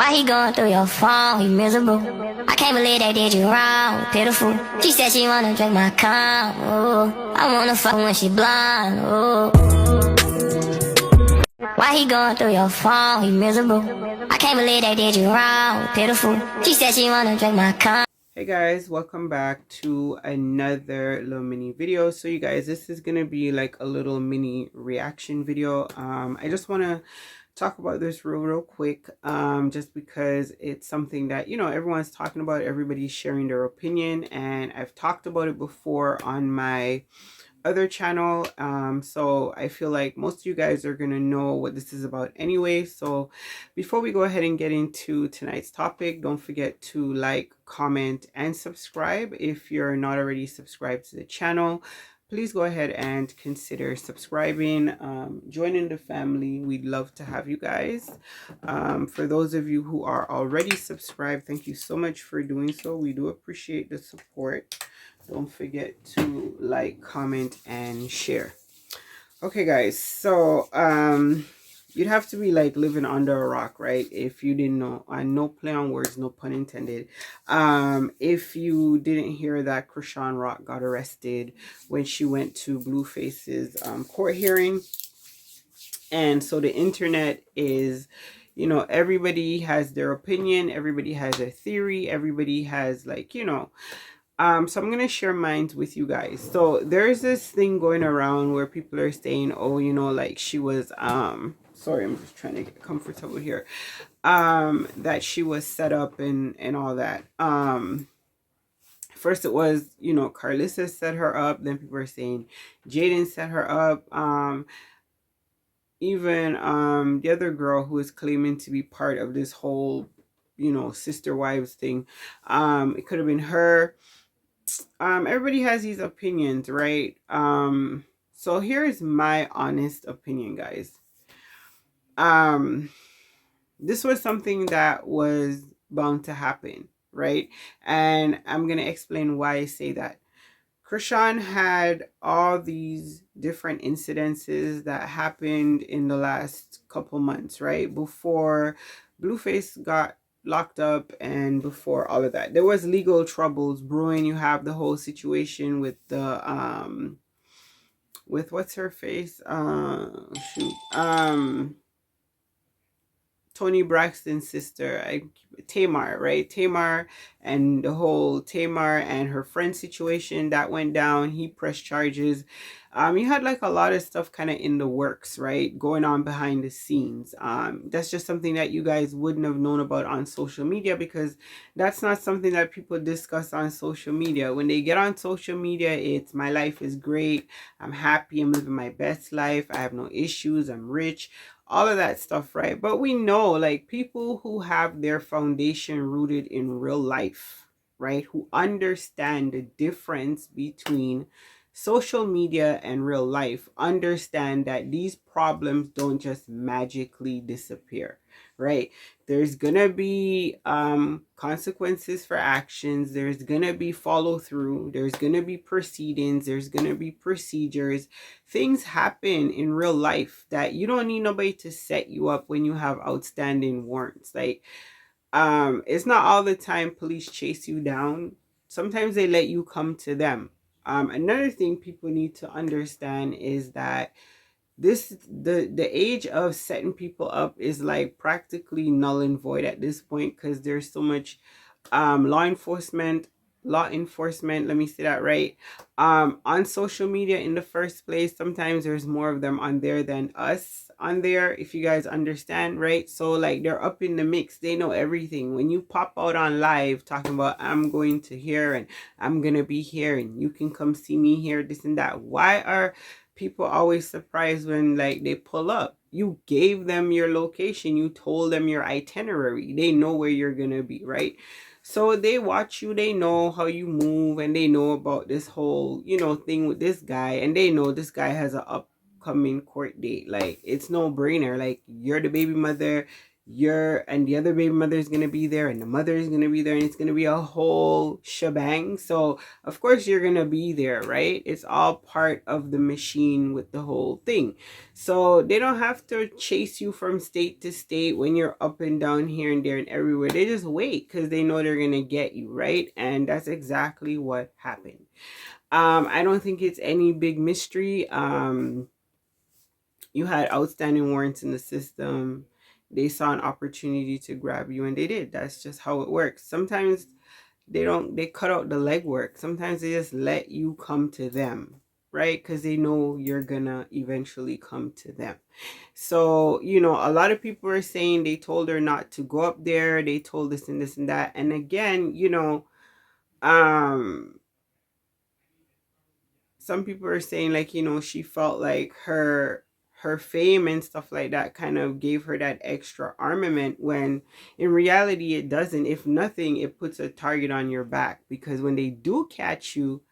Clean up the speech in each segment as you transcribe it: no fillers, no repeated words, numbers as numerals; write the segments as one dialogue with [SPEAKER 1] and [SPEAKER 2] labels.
[SPEAKER 1] Why he going through your phone? He miserable. I can't believe they did you wrong. Pitiful. She said she wanna drink my cum. Ooh. I wanna fuck when she blind. Ooh. Why he going through your phone? He miserable. I can't believe they did you wrong. Pitiful. She said she wanna drink my cum.
[SPEAKER 2] Hey guys, welcome back to another little mini video. So you guys, this is gonna be like a little mini reaction video. I just want to talk about this real quick, just because it's something that, you know, everyone's talking about, everybody's sharing their opinion, and I've talked about it before on my other channel. So I feel like most of you guys are gonna know what this is about anyway. So before we go ahead and get into tonight's topic, don't forget to like, comment, and subscribe. If you're not already subscribed to the channel, please go ahead and consider subscribing, joining the family. We'd love to have you guys. For those of you who are already subscribed, thank you so much for doing so. We do appreciate the support. Don't forget to like, comment, and share. Okay guys, so you'd have to be like living under a rock, right, if you didn't know. And no play on words, no pun intended. If you didn't hear that Chriseanrock got arrested when she went to Blueface's court hearing. And so the internet is, you know, everybody has their opinion, everybody has a theory, everybody has, like, you know, so I'm gonna share mine with you guys. So there's this thing going around where people are saying, oh, you know, like she was sorry, I'm just trying to get comfortable here, that she was set up and all that. First it was, you know, Carlissa set her up, then people are saying Jaden set her up. Even the other girl who is claiming to be part of this whole, you know, sister wives thing, it could have been her. Everybody has these opinions, right? So here's my honest opinion, guys. This was something that was bound to happen, right? And I'm gonna explain why I say that. Chrisean had all these different incidences that happened in the last couple months, right? Before Blueface got locked up and before all of that, there was legal troubles brewing. You have the whole situation with the with what's her face, Tony Braxton's sister, Tamar, right? Tamar, and the whole Tamar and her friend situation that went down. He pressed charges. You had like a lot of stuff kind of in the works, right, going on behind the scenes. That's just something that you guys wouldn't have known about on social media, because that's not something that people discuss on social media. When they get on social media, it's my life is great, I'm happy, I'm living my best life, I have no issues, I'm rich, all of that stuff, right? But we know, like, people who have their foundation rooted in real life, right, who understand the difference between social media and real life, understand that these problems don't just magically disappear, right? There's gonna be consequences for actions, there's gonna be follow through, there's gonna be proceedings, there's gonna be procedures. Things happen in real life that you don't need nobody to set you up when you have outstanding warrants. Like, it's not all the time police chase you down. Sometimes they let you come to them. Another thing people need to understand is that the age of setting people up is like practically null and void at this point, because there's so much law enforcement, let me say that right, on social media in the first place. Sometimes there's more of them on there than us on there, if you guys understand, right? So like, they're up in the mix, they know everything. When you pop out on live talking about I'm going to here and I'm gonna be here and you can come see me here, this and that, why are people always surprised when like they pull up? You gave them your location, you told them your itinerary, they know where you're gonna be, right? So they watch you, they know how you move, and they know about this whole, you know, thing with this guy, and they know this guy has an upcoming court date. Like, it's no brainer. Like, you're the baby mother, and the other baby mother is going to be there, and the mother is going to be there, and it's going to be a whole shebang. So of course you're going to be there, right? It's all part of the machine with the whole thing. So they don't have to chase you from state to state when you're up and down here and there and everywhere. They just wait because they know they're going to get you, right? And that's exactly what happened. I don't think it's any big mystery. You had outstanding warrants in the system. They saw an opportunity to grab you, and they did. That's just how it works. Sometimes they cut out the legwork. Sometimes they just let you come to them, right? Because they know you're gonna eventually come to them. So, a lot of people are saying they told her not to go up there. They told this and that. And again, um some people are saying, like, she felt like her fame and stuff like that kind of gave her that extra armament, when in reality it doesn't. If nothing, it puts a target on your back, because when they do catch you,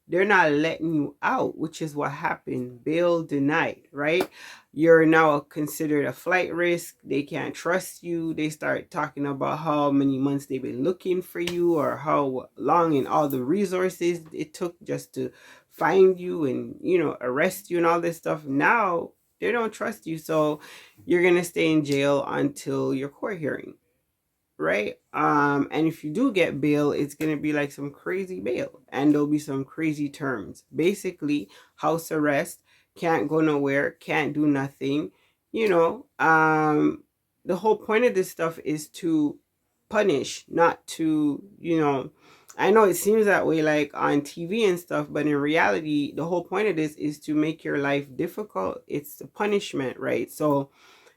[SPEAKER 2] they're not letting you out, which is what happened. Bail denied, right? You're now considered a flight risk. They can't trust you. They start talking about how many months they've been looking for you, or how long, and all the resources it took just to find you and arrest you and all this stuff. Now they don't trust you, so you're gonna stay in jail until your court hearing, right? And if you do get bail, it's gonna be like some crazy bail, and there'll be some crazy terms. Basically, house arrest, can't go nowhere, can't do nothing. The whole point of this stuff is to punish, not to, I know it seems that way, like on TV and stuff, but in reality, the whole point of this is to make your life difficult. It's the punishment, right? So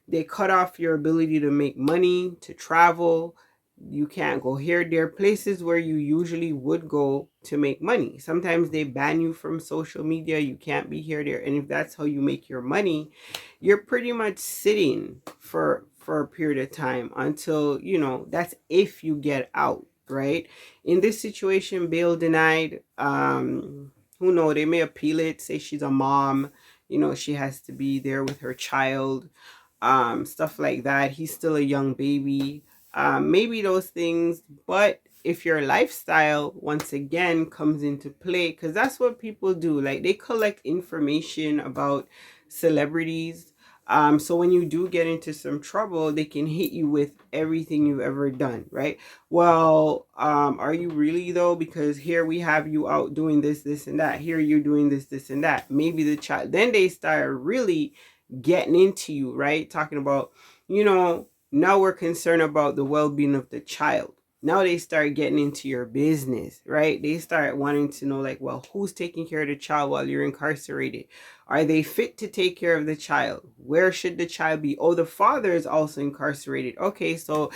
[SPEAKER 2] they cut off your ability to make money, to travel. You can't go here. There are places where you usually would go to make money. Sometimes they ban you from social media. You can't be here, there. And if that's how you make your money, you're pretty much sitting for a period of time until, that's if you get out, right? In this situation, bail denied. Who knows? They may appeal it, say she's a mom. She has to be there with her child, stuff like that. He's still a young baby. Maybe those things, but if your lifestyle once again comes into play, because that's what people do, like they collect information about celebrities. So when you do get into some trouble, they can hit you with everything you've ever done, right? Well, are you really though? Because here we have you out doing this and that. Here you're doing this and that. Maybe the child, then they start really getting into you, right? Talking about, now we're concerned about the well-being of the child. Now they start getting into your business, right? They start wanting to know, like, well, who's taking care of the child while you're incarcerated? Are they fit to take care of the child? Where should the child be? Oh, the father is also incarcerated. Okay, so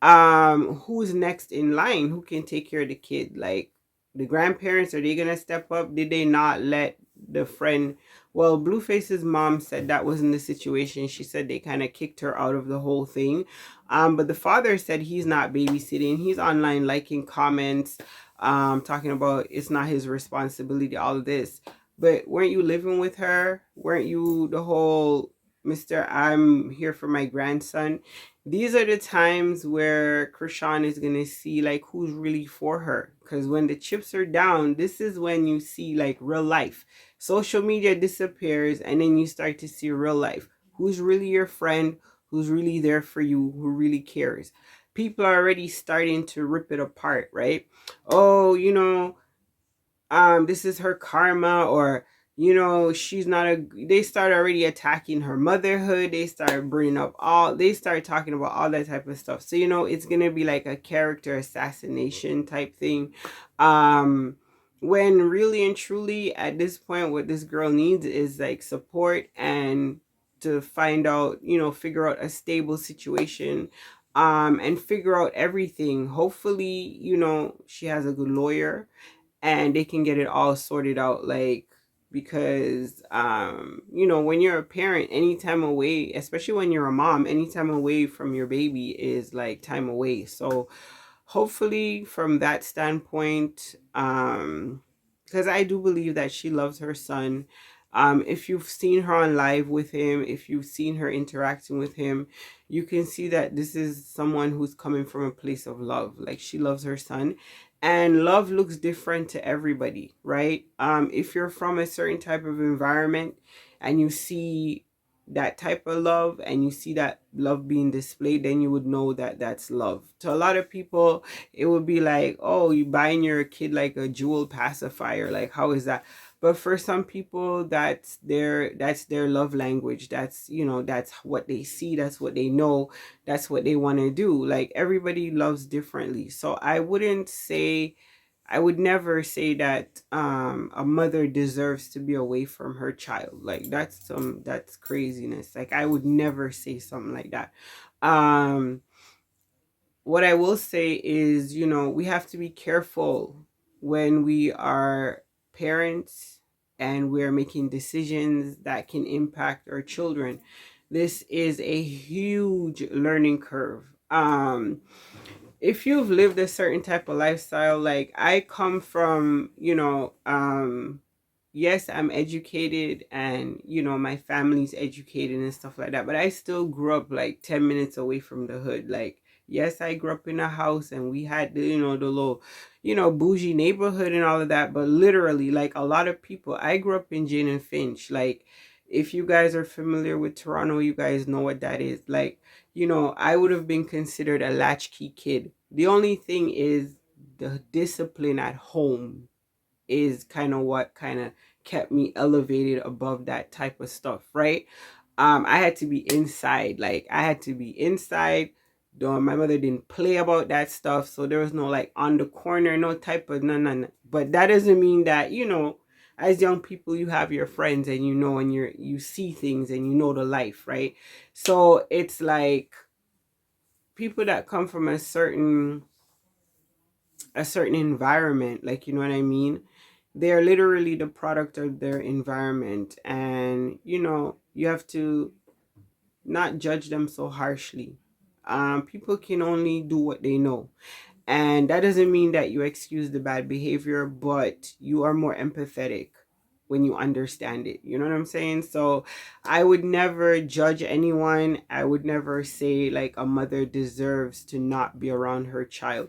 [SPEAKER 2] who's next in line? Who can take care of the kid? Like, the grandparents, are they gonna step up? Did they not let the friend? Well, Blueface's mom said that wasn't the situation. She said they kind of kicked her out of the whole thing. But the father said he's not babysitting. He's online liking comments, talking about it's not his responsibility, all of this. But weren't you living with her? Weren't you the whole Mr. I'm here for my grandson? These are the times where Chrisean is going to see like who's really for her. Because when the chips are down, this is when you see like real life. Social media disappears, and then you start to see real life. Who's really your friend? Who's really there for you? Who really cares? People are already starting to rip it apart, right? Oh, this is her karma, or she's not a. They start already attacking her motherhood. They start talking about all that type of stuff. So it's gonna be like a character assassination type thing, when really and truly at this point what this girl needs is like support, and to find out, figure out a stable situation, and figure out everything. Hopefully, she has a good lawyer and they can get it all sorted out, like, because when you're a parent, anytime away, especially when you're a mom, anytime away from your baby is like time away. So hopefully from that standpoint, because I do believe that she loves her son, If you've seen her on live with him, if you've seen her interacting with him, you can see that this is someone who's coming from a place of love. Like, she loves her son, and love looks different to everybody, right? If you're from a certain type of environment and you see that type of love and you see that love being displayed, then you would know that that's love. To a lot of people, it would be like, oh, you buying your kid like a jewel pacifier, like how is that? But for some people, that's their love language. That's, that's what they see, that's what they know, that's what they want to do. Like, everybody loves differently. So I would never say that a mother deserves to be away from her child. Like, that's craziness. Like, I would never say something like that. What I will say is, we have to be careful when we are parents and we're making decisions that can impact our children. This is a huge learning curve. If you've lived a certain type of lifestyle, like I come from, yes, I'm educated, and my family's educated and stuff like that, but I still grew up like 10 minutes away from the hood. Like, yes, I grew up in a house and we had the little, bougie neighborhood and all of that, but literally, like a lot of people, I grew up in Jane and Finch. Like, if you guys are familiar with Toronto, you guys know what that is. Like, I would have been considered a latchkey kid. The only thing is the discipline at home is kind of what kind of kept me elevated above that type of stuff, right? I had to be inside. Like, I had to be inside. Though my mother didn't play about that stuff, so there was no like on the corner, no type of no. But that doesn't mean that, as young people, you have your friends and and you see things and the life, right? So it's like people that come from a certain environment, like, you know what I mean, they're literally the product of their environment, and you have to not judge them so harshly. People can only do what they know, and that doesn't mean that you excuse the bad behavior, but you are more empathetic when you understand it. You know what I'm saying? So I would never judge anyone. I would never say like a mother deserves to not be around her child.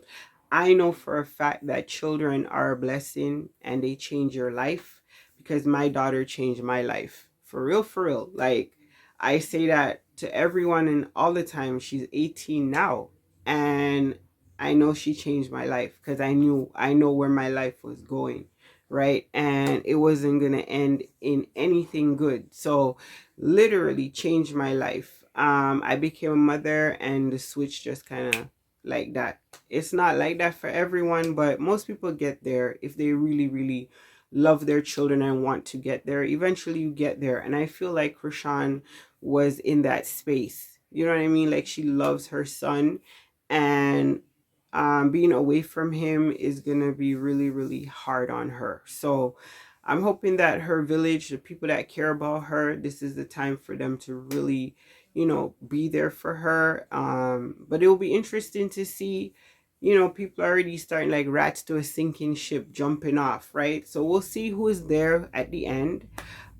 [SPEAKER 2] I know for a fact that children are a blessing and they change your life, because my daughter changed my life. For real, for real. Like, I say that to everyone and all the time. She's 18 now, and I know she changed my life because I know where my life was going, right? And it wasn't going to end in anything good. So literally changed my life. I became a mother and the switch just kind of like that. It's not like that for everyone, but most people get there if they really, really love their children and want to get there. Eventually you get there. And I feel like Krishan was in that space. You know what I mean? Like, she loves her son, and being away from him is gonna be really, really hard on her. So I'm hoping that her village, the people that care about her, this is the time for them to really, be there for her. But it will be interesting to see, people already starting like rats to a sinking ship, jumping off, right? So we'll see who is there at the end,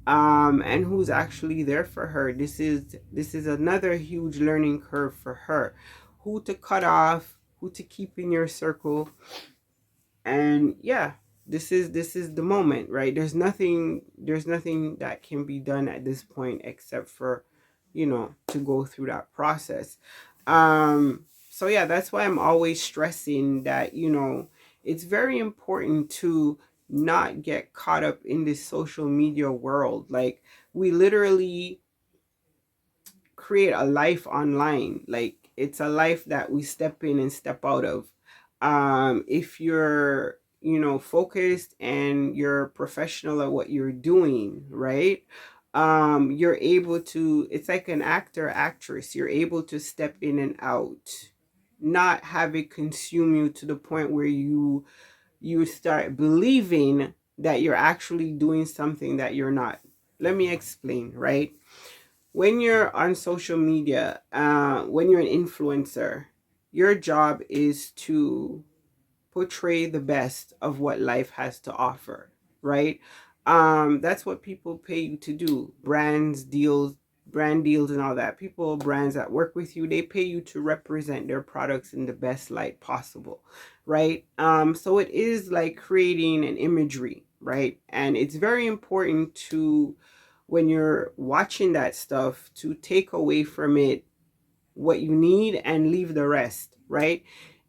[SPEAKER 2] and who's actually there for her. This is another huge learning curve for her. Who to cut off, who to keep in your circle. And yeah, this is the moment, right? There's nothing that can be done at this point except for, to go through that process. So yeah, that's why I'm always stressing that, it's very important to not get caught up in this social media world. Like, we literally create a life online. Like, it's a life that we step in and step out of. If you're, focused and you're professional at what you're doing, right? You're able to, it's like an actor, actress, you're able to step in and out, not have it consume you to the point where you start believing that you're actually doing something that you're not. Let me explain, right? When you're on social media, when you're an influencer, your job is to portray the best of what life has to offer, right? That's what people pay you to do. Brand deals and all that. People, brands that work with you, they pay you to represent their products in the best light possible, right? So it is like creating an imagery, right? And it's very important to, when you're watching that stuff, to take away from it what you need and leave the rest, right?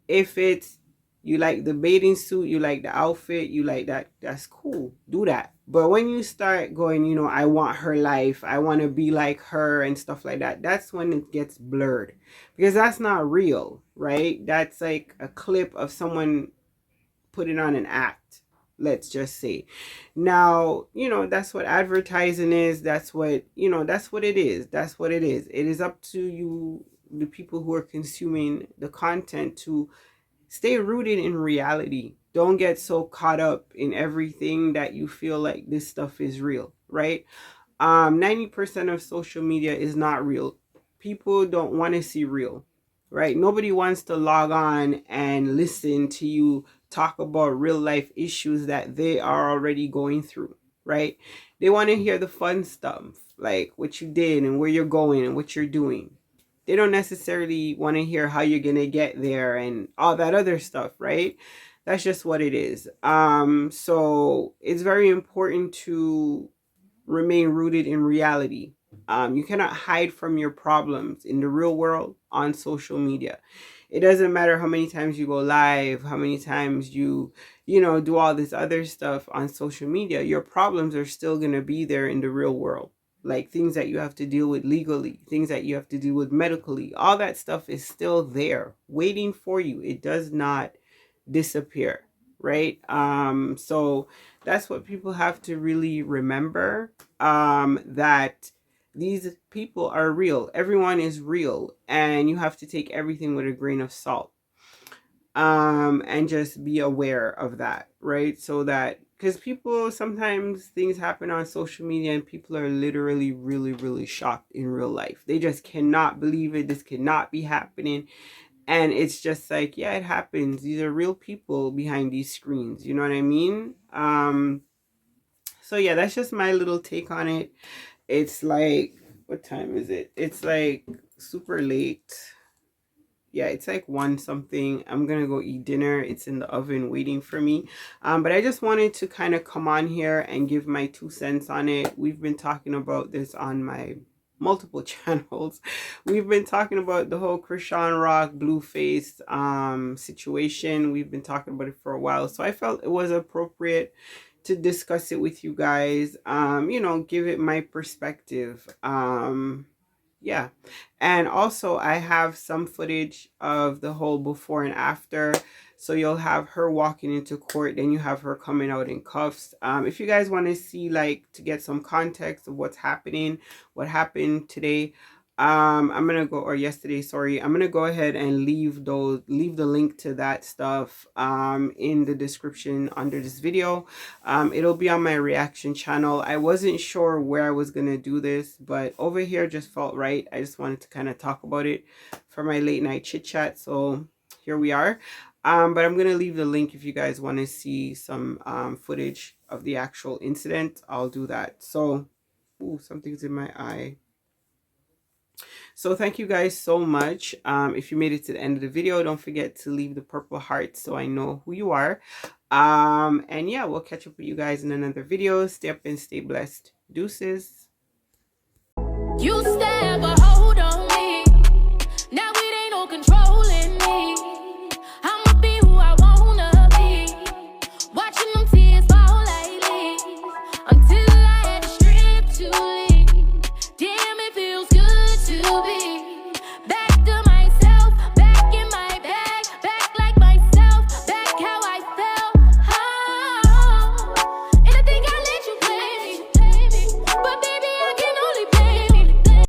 [SPEAKER 2] If it's, you like the bathing suit, you like the outfit, you like that, that's cool, do that. But when you start going, you know, I want her life, I want to be like her and stuff like that, that's when it gets blurred, because that's not real, right? That's like a clip of someone putting on an act, let's just say. Now, you know, that's what advertising is. That's what, you know, that's what it is. That's what it is. It is up to you, the people who are consuming the content, to stay rooted in reality. Don't get so caught up in everything that you feel like this stuff is real, right? 90% of social media is not real. People don't want to see real, right? Nobody wants to log on and listen to you talk about real life issues that they are already going through, right? They want to hear the fun stuff, like what you did and where you're going and what you're doing. They don't necessarily want to hear how you're going to get there and all that other stuff, right? That's just what it is. So it's very important to remain rooted in reality. You cannot hide from your problems in the real world on social media. It doesn't matter how many times you go live, how many times you know, do all this other stuff on social media. Your problems are still going to be there in the real world. Like things that you have to deal with legally, things that you have to deal with medically, all that stuff is still there waiting for you. It does not disappear, right? So that's what people have to really remember, that these people are real. Everyone is real, and you have to take everything with a grain of salt, and just be aware of that, right? So that, because people, sometimes things happen on social media and people are literally really really shocked in real life. They just cannot believe it. This cannot be happening. And it's just like, yeah, it happens. These are real people behind these screens. You know what I mean? So yeah, that's just my little take on it. It's like, what time is it? It's like super late. Yeah, it's like 1 something. I'm gonna go eat dinner. It's in the oven waiting for me. But I just wanted to kind of come on here and give my 2 cents on it. We've been talking about this on my multiple channels. We've been talking about the whole Chriseanrock Blueface situation. We've been talking about it for a while, so I felt it was appropriate to discuss it with you guys. You know, give it my perspective. Yeah. And also I have some footage of the whole before and after. So you'll have her walking into court, then you have her coming out in cuffs. If you guys want to see, like, to get some context of what's happening, what happened today, I'm gonna go, or yesterday, sorry, I'm gonna go ahead and leave the link to that stuff in the description under this video. It'll be on my reaction channel. I wasn't sure where I was gonna do this, but over here just felt right. I just wanted to kind of talk about it for my late night chit chat. So here we are. But I'm gonna leave the link if you guys want to see some footage of the actual incident. I'll do that. So, ooh, something's in my eye. So thank you guys so much. If you made it to the end of the video, don't forget to leave the purple heart so I know who you are. And yeah, we'll catch up with you guys in another video. Stay up and stay blessed. Deuces. You stab a